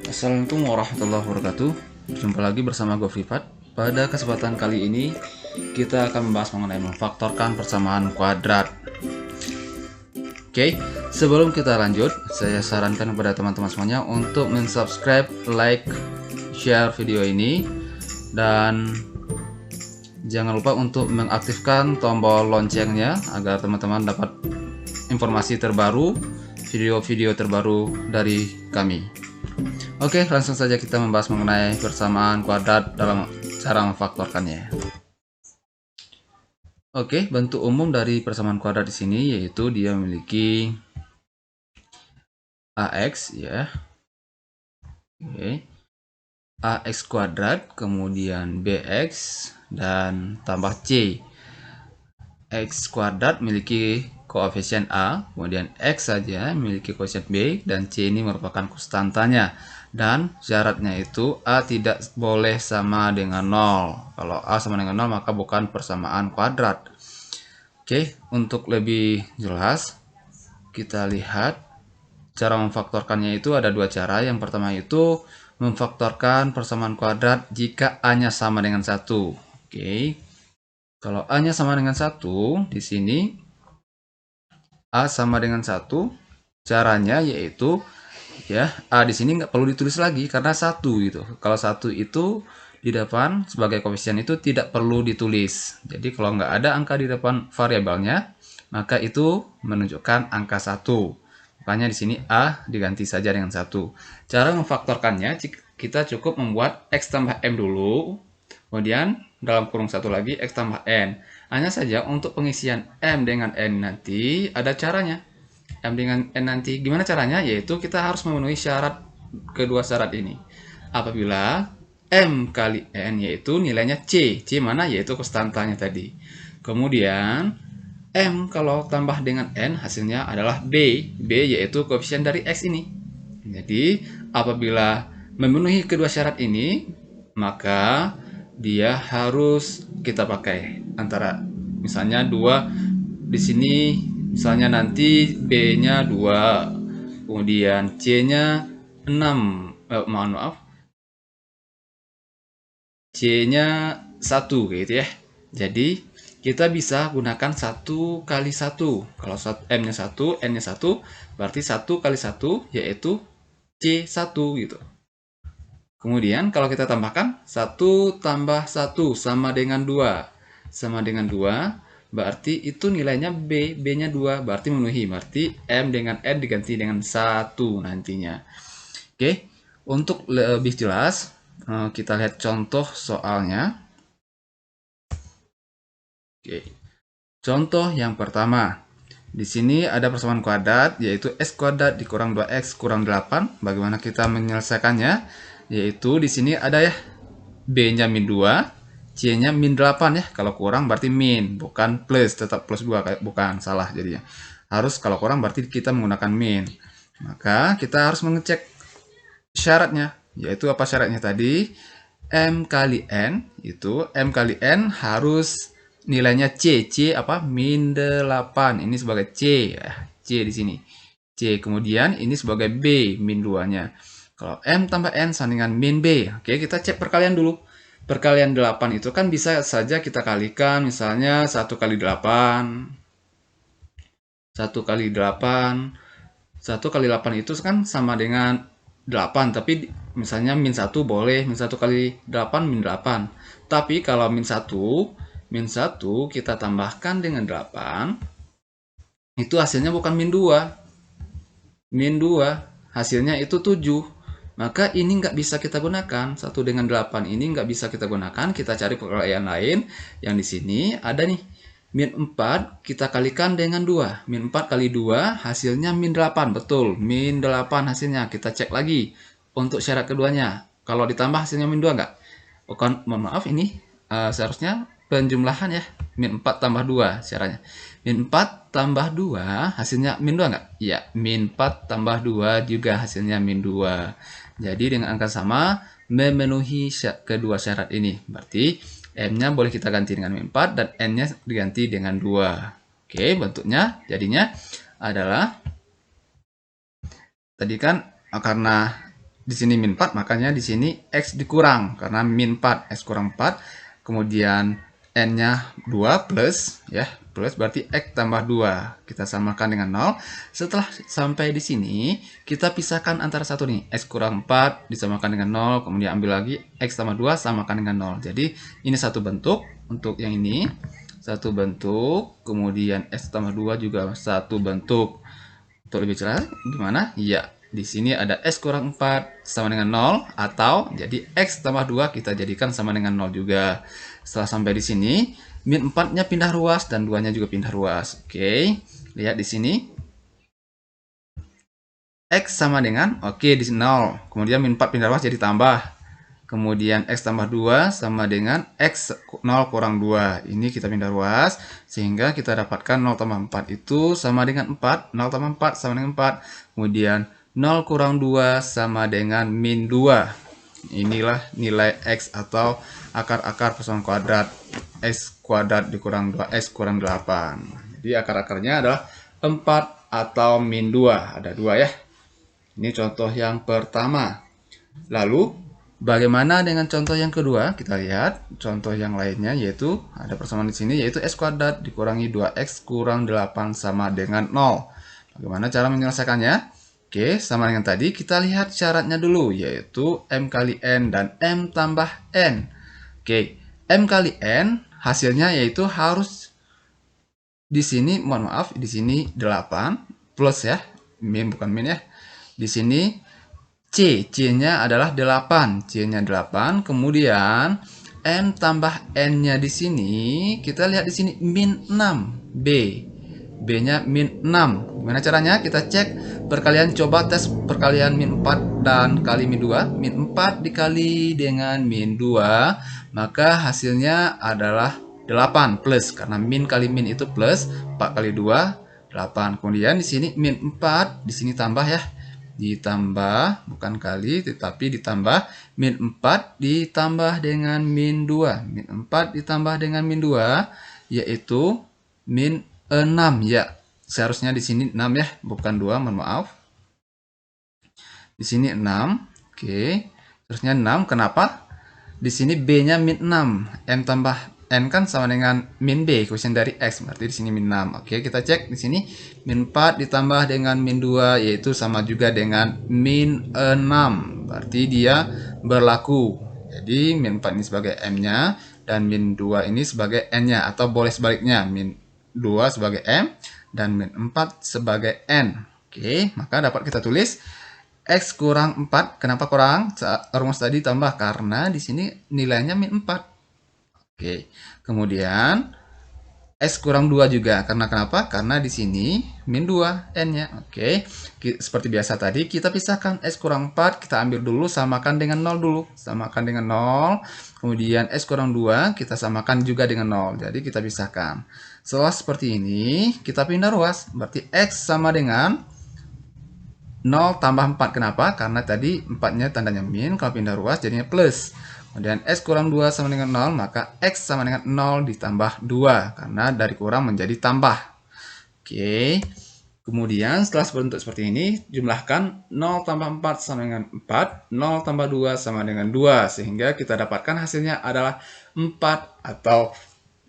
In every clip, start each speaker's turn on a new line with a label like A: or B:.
A: Assalamualaikum warahmatullahi wabarakatuh. Jumpa lagi bersama gue Vivat. Pada kesempatan kali ini kita akan membahas mengenai memfaktorkan persamaan kuadrat. Oke, sebelum kita lanjut, saya sarankan kepada teman-teman semuanya untuk mensubscribe, like, share video ini, dan jangan lupa untuk mengaktifkan tombol loncengnya agar teman-teman dapat informasi terbaru, video-video terbaru dari kami. Oke, langsung saja kita membahas mengenai persamaan kuadrat dalam cara memfaktorkannya. Oke, bentuk umum dari persamaan kuadrat di sini yaitu dia memiliki AX ya. Oke. AX kuadrat, kemudian BX dan tambah C. X kuadrat memiliki koefisien A, kemudian X saja memiliki koefisien B, dan C ini merupakan konstantanya. Dan syaratnya itu A tidak boleh sama dengan 0. Kalau A sama dengan 0 maka bukan persamaan kuadrat. Oke, untuk lebih jelas kita lihat cara memfaktorkannya itu ada dua cara. Yang pertama itu memfaktorkan persamaan kuadrat jika A-nya sama dengan 1. Oke. Kalau A-nya sama dengan 1, di sini A sama dengan 1, caranya yaitu ya A di sini nggak perlu ditulis lagi karena 1 gitu. Kalau 1 itu di depan sebagai koefisien itu tidak perlu ditulis. Jadi kalau nggak ada angka di depan variabelnya, maka itu menunjukkan angka 1. Makanya di sini A diganti saja dengan 1. Cara memfaktorkannya kita cukup membuat X tambah M dulu, kemudian dalam kurung satu lagi X tambah N. Hanya saja untuk pengisian M dengan N nanti ada caranya. M dengan N nanti gimana caranya? Yaitu kita harus memenuhi syarat kedua syarat ini. Apabila M kali N yaitu nilainya C. C mana? Yaitu konstantanya tadi. Kemudian M kalau tambah dengan N hasilnya adalah B. B yaitu koefisien dari X ini. Jadi apabila memenuhi kedua syarat ini, maka dia harus kita pakai antara misalnya 2 di sini, misalnya nanti B-nya 2, kemudian C-nya 6, C-nya 1 gitu ya. Jadi kita bisa gunakan 1 kali 1. Kalau M-nya 1, N-nya 1, berarti 1 kali 1 yaitu C1 gitu. Kemudian kalau kita tambahkan 1 tambah 1 sama dengan 2. Sama dengan 2, berarti itu nilainya B. B-nya 2, berarti memenuhi. Berarti M dengan N diganti dengan 1 nantinya. Oke, untuk lebih jelas, kita lihat contoh soalnya. Oke, contoh yang pertama. Di sini ada persamaan kuadrat, yaitu X kuadrat dikurang 2X kurang 8. Bagaimana kita menyelesaikannya? Yaitu di sini ada ya B-nya min 2, C-nya min 8 ya. Kalau kurang berarti min, bukan plus, tetap plus 2, bukan, salah jadinya. Harus kalau kurang berarti kita menggunakan min. Maka kita harus mengecek syaratnya, yaitu apa syaratnya tadi? M kali N, itu M kali N harus nilainya C. C apa? Min 8. Ini sebagai C ya. C di sini. C. Kemudian ini sebagai B, min 2-nya. Kalau M tambah N sama dengan min B. Oke, kita cek perkalian dulu. Perkalian 8 itu kan bisa saja kita kalikan, misalnya 1 kali 8. 1 kali 8. 1 kali 8 itu kan sama dengan 8. Tapi misalnya min 1 boleh. Min 1 kali 8 min 8. Tapi kalau min 1 kita tambahkan dengan 8. Itu hasilnya bukan min 2. Min 2. Hasilnya itu 7. Maka ini nggak bisa kita gunakan. 1 dengan 8 ini nggak bisa kita gunakan. Kita cari perkalian lain. Yang di sini ada nih. Min 4 kita kalikan dengan 2. Min 4 kali 2 hasilnya min 8. Betul. Min 8 hasilnya. Kita cek lagi. Untuk syarat keduanya. Kalau ditambah hasilnya min 2 nggak? Bukan, mohon maaf ini. Seharusnya penjumlahan ya. Min 4 tambah 2 syaratnya. Min 4 tambah 2 hasilnya min 2 nggak? Iya. Min 4 tambah 2 juga hasilnya min 2. Jadi dengan angka sama memenuhi kedua syarat ini. Berarti M-nya boleh kita ganti dengan min 4 dan N-nya diganti dengan 2. Oke, bentuknya jadinya adalah tadi kan karena di sini min 4, makanya di sini X dikurang. Karena min 4, X kurang 4. Kemudian N-nya 2 plus, ya. Plus berarti X tambah 2. Kita samakan dengan 0. Setelah sampai di sini, kita pisahkan antara satu nih. X kurang 4 disamakan dengan 0. Kemudian ambil lagi X tambah 2 samakan dengan 0. Jadi ini satu bentuk. Untuk yang ini, satu bentuk. Kemudian X tambah 2 juga satu bentuk. Untuk lebih jelas, gimana? Ya, di sini ada X kurang 4 sama dengan 0, atau jadi X tambah 2 kita jadikan sama dengan 0 juga. Setelah sampai di sini, min 4-nya pindah ruas dan 2-nya juga pindah ruas. Oke, lihat di sini. X sama dengan, oke, di sini 0. Kemudian min 4 pindah ruas jadi tambah. Kemudian X tambah 2 sama dengan X 0 kurang 2. Ini kita pindah ruas, sehingga kita dapatkan 0 tambah 4 itu sama dengan 4. 0 tambah 4 sama dengan 4. Kemudian 0 kurang 2 sama dengan min 2. Inilah nilai X atau akar-akar persamaan kuadrat. X kuadrat dikurang 2X kurang 8. Jadi akar-akarnya adalah 4 atau min 2. Ada 2 ya. Ini contoh yang pertama. Lalu bagaimana dengan contoh yang kedua? Kita lihat contoh yang lainnya, yaitu ada persamaan di sini, yaitu X kuadrat dikurangi 2X kurang 8 sama dengan 0. Bagaimana cara menyelesaikannya? Oke, sama dengan tadi, kita lihat syaratnya dulu, yaitu M kali N dan M tambah N. Oke, M kali N hasilnya yaitu harus di sini, mohon maaf, di sini 8 plus ya, min bukan min ya. Di sini C-nya adalah 8, C-nya 8, kemudian M tambah N-nya di sini, kita lihat di sini min 6, B-nya min 6. Gimana caranya? Kita cek perkalian, coba tes perkalian min 4 dan kali min 2. Min 4 dikali dengan min 2, maka hasilnya adalah 8 plus, karena min kali min itu plus, 4 kali 2, 8. Kemudian di sini min 4, di sini tambah ya. Ditambah, bukan kali, tetapi ditambah, min 4 ditambah dengan min 2. Min 4 ditambah dengan min 2, yaitu min 6 ya. Seharusnya di sini 6 ya, bukan 2, mohon maaf. Di sini 6, oke. Terusnya 6, kenapa? Di sini B-nya min 6, M tambah N kan sama dengan min B, koefisien dari X, berarti di sini min 6. Oke, kita cek di sini min 4 ditambah dengan min 2, yaitu sama juga dengan min 6, berarti dia berlaku. Jadi min 4 ini sebagai M-nya dan min 2 ini sebagai N-nya, atau boleh sebaliknya, min 2 sebagai M dan min 4 sebagai N. Oke, maka dapat kita tulis X kurang 4. Kenapa kurang? Rumus tadi tambah karena di sini nilainya min 4. Oke, kemudian X kurang 2 juga. Karena kenapa? Karena di sini min 2 N-nya. Oke, seperti biasa tadi kita pisahkan X kurang 4. Kita ambil dulu, samakan dengan 0 dulu. Samakan dengan 0. Kemudian X kurang 2 kita samakan juga dengan 0. Jadi kita pisahkan. Setelah seperti ini, kita pindah ruas. Berarti X sama dengan 0 tambah 4. Kenapa? Karena tadi 4-nya tandanya min. Kalau pindah ruas jadinya plus. Kemudian X kurang 2 sama dengan 0, maka X sama dengan 0 ditambah 2. Karena dari kurang menjadi tambah. Oke. Kemudian setelah bentuk seperti ini, jumlahkan 0 tambah 4 sama dengan 4. 0 tambah 2 sama dengan 2. Sehingga kita dapatkan hasilnya adalah 4 atau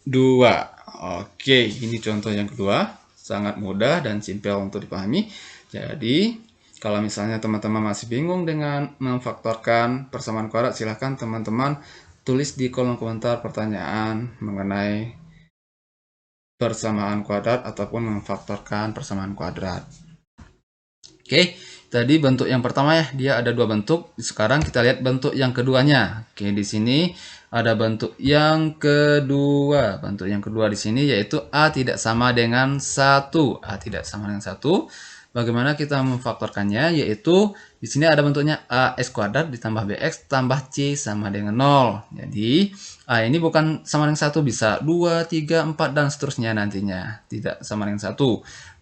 A: 2. Oke, ini contoh yang kedua. Sangat mudah dan simpel untuk dipahami. Jadi kalau misalnya teman-teman masih bingung dengan memfaktorkan persamaan kuadrat, silahkan teman-teman tulis di kolom komentar pertanyaan mengenai persamaan kuadrat ataupun memfaktorkan persamaan kuadrat. Oke, tadi bentuk yang pertama ya, dia ada 2 bentuk. Sekarang kita lihat bentuk yang keduanya. Oke, di sini ada bentuk yang kedua. Bentuk yang kedua di sini yaitu A tidak sama dengan 1. A tidak sama dengan 1. Bagaimana kita memfaktorkannya? Yaitu di sini ada bentuknya AX kuadrat ditambah BX tambah C sama dengan 0. Jadi A ini bukan sama dengan 1, bisa 2, 3, 4 dan seterusnya nantinya. Tidak sama dengan 1.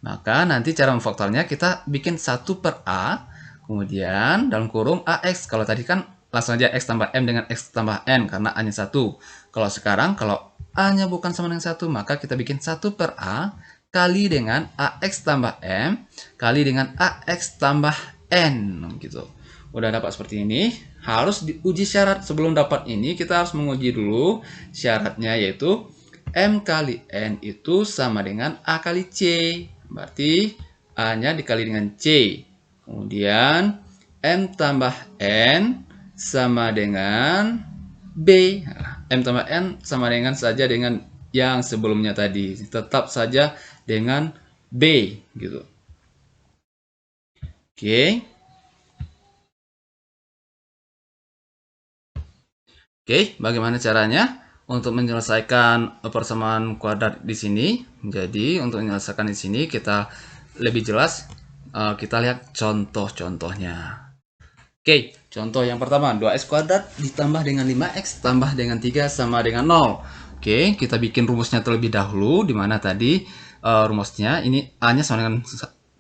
A: Maka nanti cara memfaktornya kita bikin 1 per A, kemudian dalam kurung AX. Kalau tadi kan langsung aja X tambah M dengan X tambah N karena A-nya 1. Kalau sekarang kalau A-nya bukan sama dengan 1, maka kita bikin 1 per A kali dengan AX tambah M kali dengan AX tambah N gitu. Udah dapat seperti ini, harus diuji syarat. Sebelum dapat ini, kita harus menguji dulu syaratnya, yaitu M kali N itu sama dengan A kali C. Berarti A-nya dikali dengan C. Kemudian M tambah N sama dengan B. Nah, M tambah N sama dengan saja dengan yang sebelumnya tadi. Tetap saja dengan B gitu. Oke. Oke, bagaimana caranya untuk menyelesaikan persamaan kuadrat di sini? Jadi, untuk menyelesaikan di sini kita lebih jelas, kita lihat contoh-contohnya. Oke, contoh yang pertama, 2x kuadrat ditambah dengan 5x tambah dengan 3 sama dengan 0. Oke, kita bikin rumusnya terlebih dahulu, di mana tadi rumusnya ini A-nya sama dengan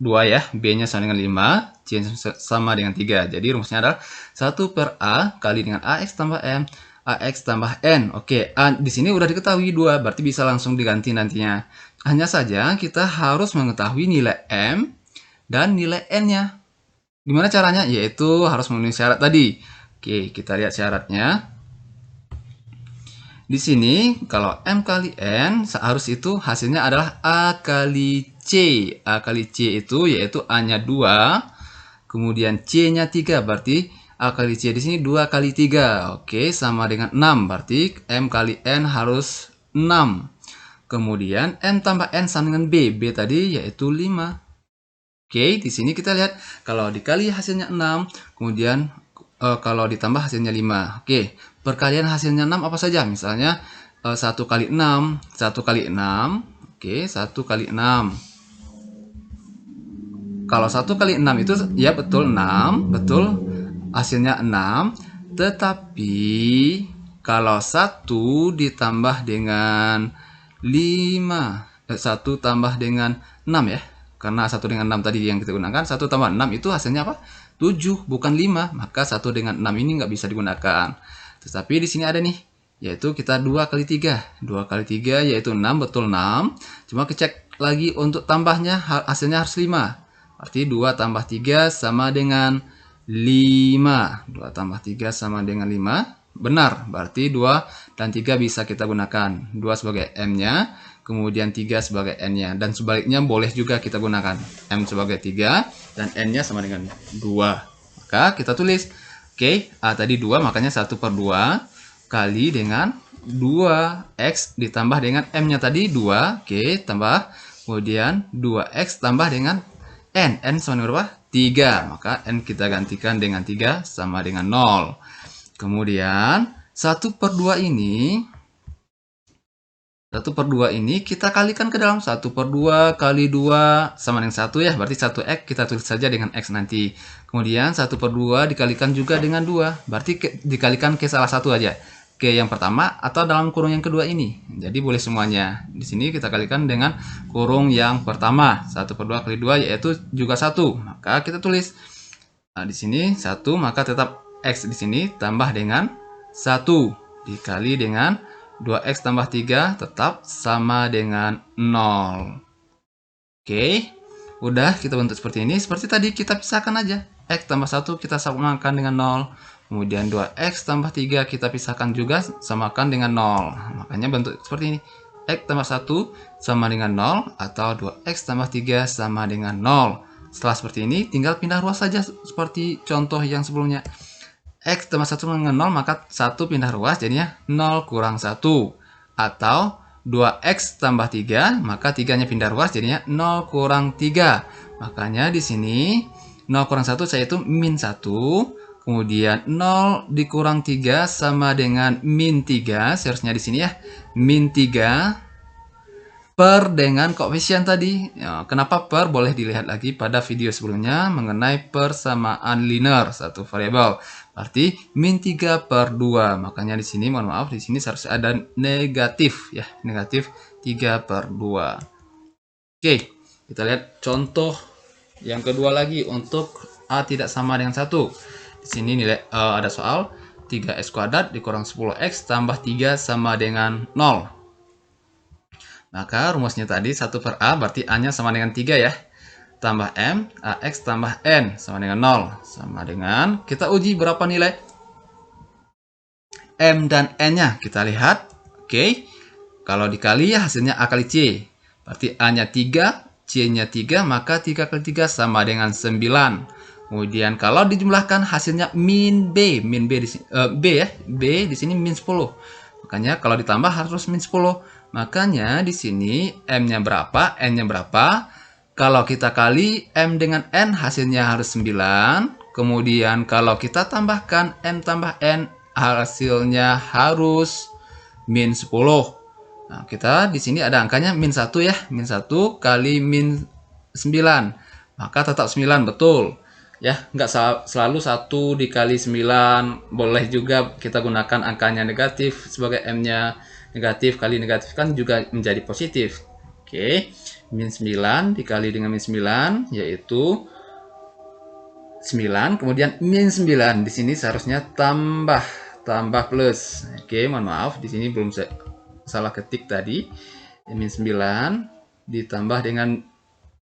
A: 2 ya, B-nya sama dengan 5, C sama dengan 3. Jadi rumusnya adalah 1 per A kali dengan AX tambah M, AX tambah N. Oke, A di sini udah diketahui 2, berarti bisa langsung diganti nantinya. Hanya saja kita harus mengetahui nilai M dan nilai N-nya. Gimana caranya? Yaitu harus memenuhi syarat tadi. Oke, kita lihat syaratnya. Di sini, kalau M kali N, harus itu hasilnya adalah A kali C. A kali C itu yaitu A-nya 2, kemudian C-nya 3, berarti A kali C di sini 2 kali 3. Oke, sama dengan 6. Berarti M kali N harus 6. Kemudian M tambah N sama dengan B. B tadi yaitu 5. Oke, di sini kita lihat kalau dikali hasilnya 6, kemudian kalau ditambah hasilnya 5. Oke, perkalian hasilnya 6 apa saja? Misalnya 1 kali 6, 1 kali 6. Oke, 1 kali 6. Kalau 1 kali 6 itu ya betul 6, betul hasilnya 6, tetapi kalau 1 ditambah dengan 5, 1 tambah dengan 6 ya, karena 1 dengan 6 tadi yang kita gunakan, 1 tambah 6 itu hasilnya apa? 7, bukan 5, maka 1 dengan 6 ini nggak bisa digunakan. Tetapi di sini ada nih, yaitu kita 2 kali 3, 2 kali 3 yaitu 6, betul 6, cuma kecek lagi untuk tambahnya, hasilnya harus 5. Berarti 2 tambah 3 sama dengan 5. 2 tambah 3 sama dengan 5. Benar, berarti 2 dan 3 bisa kita gunakan. 2 sebagai M-nya, kemudian 3 sebagai N-nya. Dan sebaliknya boleh juga kita gunakan. M sebagai 3 dan N-nya sama dengan 2. Maka kita tulis, oke, A tadi 2, makanya 1 per 2 kali dengan 2X ditambah dengan M-nya tadi 2. Oke, tambah. Kemudian 2X tambah dengan N. N sama dengan berapa? 3. Maka N kita gantikan dengan 3 sama dengan 0. Kemudian 1 per 2 ini, 1 per 2 ini kita kalikan ke dalam. 1 per 2 kali 2 sama dengan 1 ya. Berarti 1X kita tulis saja dengan X nanti. Kemudian 1 per 2 dikalikan juga dengan 2. Berarti dikalikan ke salah satu aja. Ke yang pertama atau dalam kurung yang kedua ini. Jadi boleh semuanya. Di sini kita kalikan dengan kurung yang pertama. 1 per 2 kali 2 yaitu juga 1. Maka kita tulis. Nah, di sini 1, maka tetap X di sini tambah dengan 1. Dikali dengan 2X tambah 3 tetap sama dengan 0. Oke. Udah kita bentuk seperti ini. Seperti tadi kita pisahkan aja. X tambah 1 kita samakan dengan 0. Kemudian 2X tambah 3 kita pisahkan juga samakan dengan 0. Makanya bentuk seperti ini. X tambah 1 sama dengan 0 atau 2X tambah 3 sama dengan 0. Setelah seperti ini tinggal pindah ruas saja seperti contoh yang sebelumnya. X tambah 1 sama dengan 0 maka 1 pindah ruas jadinya 0 kurang 1. Atau 2X tambah 3 maka 3-nya pindah ruas jadinya 0 kurang 3. Makanya di sini 0 kurang 1 yaitu min 1. Kemudian 0 dikurang 3 sama dengan min 3. Seharusnya di sini ya. Min 3 per dengan koefisien tadi. Ya, kenapa per? Boleh dilihat lagi pada video sebelumnya mengenai persamaan linear satu variabel. Berarti min 3 per 2. Makanya di sini mohon maaf, di sini harus ada negatif ya. Negatif 3 per 2. Oke, kita lihat contoh yang kedua lagi untuk A tidak sama dengan 1. Di sini nilai ada soal 3x kuadrat dikurang 10x tambah 3 sama dengan 0. Maka rumusnya tadi 1 per A berarti A-nya sama dengan 3 ya. tambah M, AX tambah N sama dengan 0. Sama dengan, kita uji berapa nilai M dan N-nya. Kita lihat. Oke. Kalau dikali ya hasilnya A kali C. Berarti A-nya 3, C-nya 3, maka 3 kali 3 sama dengan 9. Kemudian kalau dijumlahkan hasilnya min B. Min B di sini, B ya. B di sini min 10. Makanya kalau ditambah harus min 10. Makanya di sini M-nya berapa, N-nya berapa. Kalau kita kali M dengan N hasilnya harus 9. Kemudian kalau kita tambahkan M tambah N hasilnya harus min 10. Nah, kita di sini ada angkanya min 1 ya. Min 1 kali min 9. Maka tetap 9 betul. Ya, nggak selalu 1 dikali 9. Boleh juga kita gunakan angkanya negatif sebagai M-nya negatif kali negatif kan juga menjadi positif. Oke. Min 9 dikali dengan min 9 yaitu 9, kemudian min 9 di sini seharusnya tambah plus. Oke, mohon maaf di sini belum salah ketik tadi. Min 9 ditambah dengan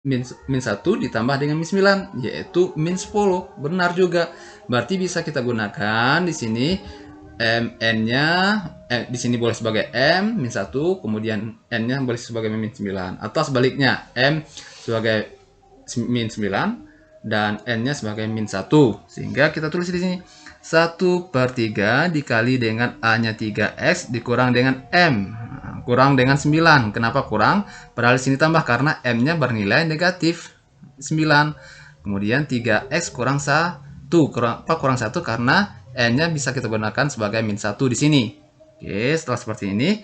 A: min 1 ditambah dengan min 9 yaitu min 10. Benar juga. Berarti bisa kita gunakan di sini N-nya di sini boleh sebagai M min 1, kemudian N-nya boleh sebagai min 9, atau sebaliknya M sebagai min 9 dan N-nya sebagai min 1. Sehingga kita tulis di sini 1/3 dikali dengan A-nya 3X dikurang dengan M. Kurang dengan 9. Kenapa kurang? Padahal di sini tambah karena M-nya bernilai negatif 9. Kemudian 3X kurang 1. Kurang 1 karena N-nya bisa kita gunakan sebagai min 1 di sini. Oke, setelah seperti ini,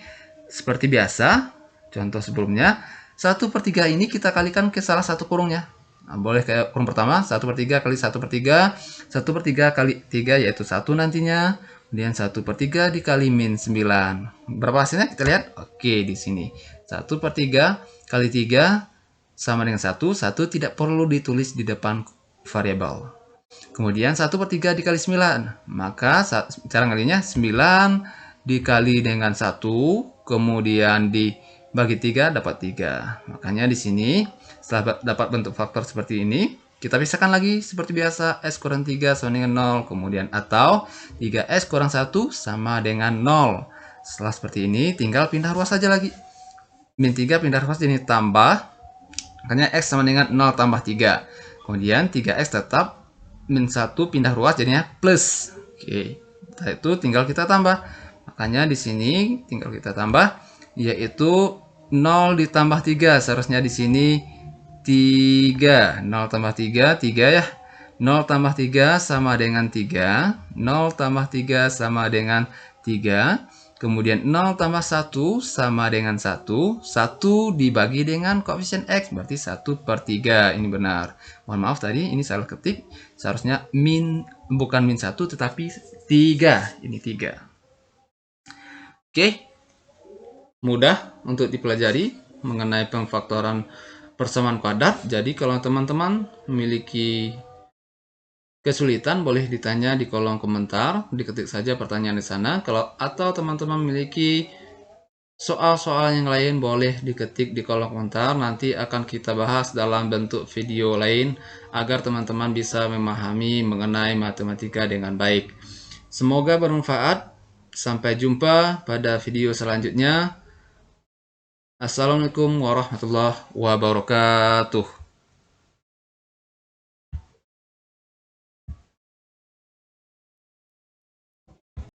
A: seperti biasa, contoh sebelumnya, 1/3 ini kita kalikan ke salah satu kurungnya. Nah, boleh kayak kurung pertama 1/3 kali 1/3, 1/3 kali 3 yaitu 1 nantinya. Kemudian 1/3 dikali min 9. Berapa hasilnya? Kita lihat. Oke, di sini 1/3 kali 3 sama dengan 1. 1 tidak perlu ditulis di depan variabel. Kemudian 1/3 dikali 9. Maka cara ngalinya 9 dikali dengan 1. Kemudian dibagi 3 dapat 3. Makanya di sini setelah dapat bentuk faktor seperti ini, kita pisahkan lagi seperti biasa. S kurang 3 sama dengan 0. Kemudian atau 3S kurang 1 sama dengan 0. Setelah seperti ini, tinggal pindah ruas saja lagi. Min 3 pindah ruas jadi tambah. Makanya X sama dengan 0 tambah 3. Kemudian 3X tetap min 1 pindah ruas jadinya plus. Oke. Setelah itu tinggal kita tambah. Makanya di sini tinggal kita tambah yaitu 0 ditambah 3. Seharusnya di sini 3. 0 tambah 3, 3 ya. 0 tambah 3 sama dengan 3. 0 tambah 3 sama dengan 3. Kemudian 0 tambah 1 sama dengan 1. 1 dibagi dengan koefisien X. Berarti 1/3. Ini benar. Mohon maaf tadi ini salah ketik. Seharusnya bukan min 1 tetapi 3. Ini 3. Oke. Mudah untuk dipelajari mengenai pemfaktoran persamaan kuadrat. Jadi kalau teman-teman memiliki kesulitan boleh ditanya di kolom komentar, diketik saja pertanyaan di sana. Atau teman-teman memiliki soal-soal yang lain boleh diketik di kolom komentar, nanti akan kita bahas dalam bentuk video lain agar teman-teman bisa memahami mengenai matematika dengan baik. Semoga bermanfaat. Sampai jumpa pada video selanjutnya. Assalamualaikum warahmatullahi wabarakatuh.